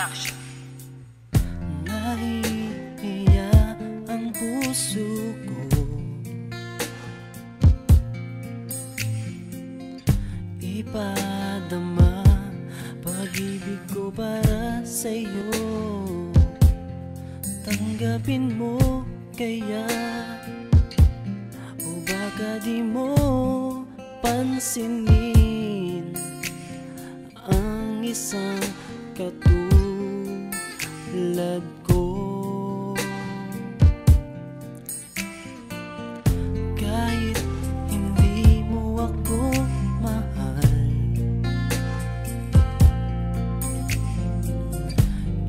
Production. Nahihiya ang puso ko, ipadama pag-ibig ko para sa'yo. Tanggapin mo kaya, o baka di mo pansinin ang isang katulad ko. Kahit hindi mo ako mahal,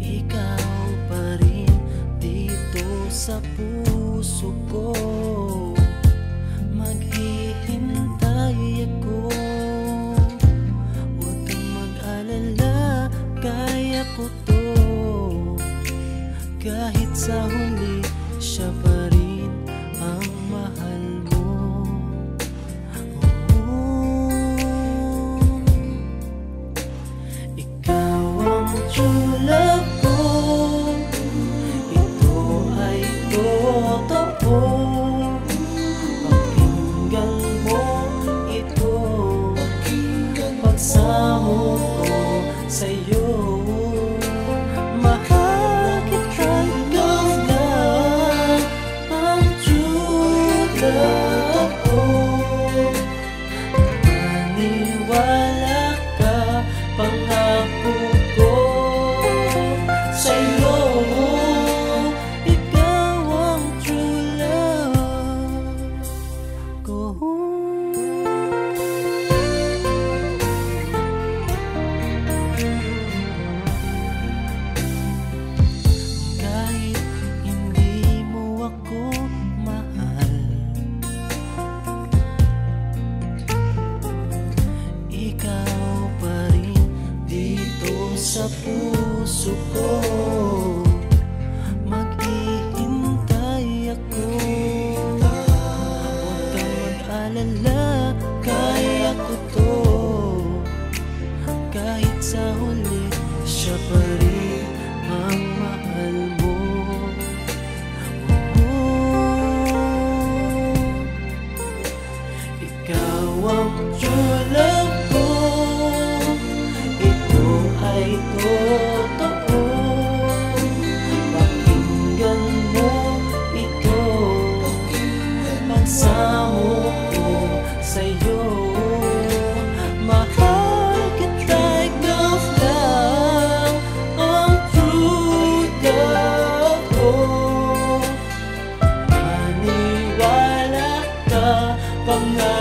ikaw pa rin dito sa puso ko. Maghihintay ako, huwag kang mag-alala, kaya ko to. Kahit sa huli, siya pa rin ang mahal mo. Ikaw ang true love ko, ito ay totoo. Pakinggan mo ito, pagsamo ko sa'yo. Mahal kita, ikaw lang ang true love ko. Maniwala ka, pangako ko sa'yo. Ikaw ang true love ko. Kahit hindi mo ako mahal, ikaw pa rin dito sa puso ko. Maghihintay ako, huwag kang mag-alala, kaya ko to. Kahit sa huli, siya pa rin ang mahal mo. Ikaw ang true love ko, ito ay totoo. Pakinggan mo ito, pagsamo ko sa'yo. Mahal kita, ikaw lang ang true love ko. Maniwala ka, pangako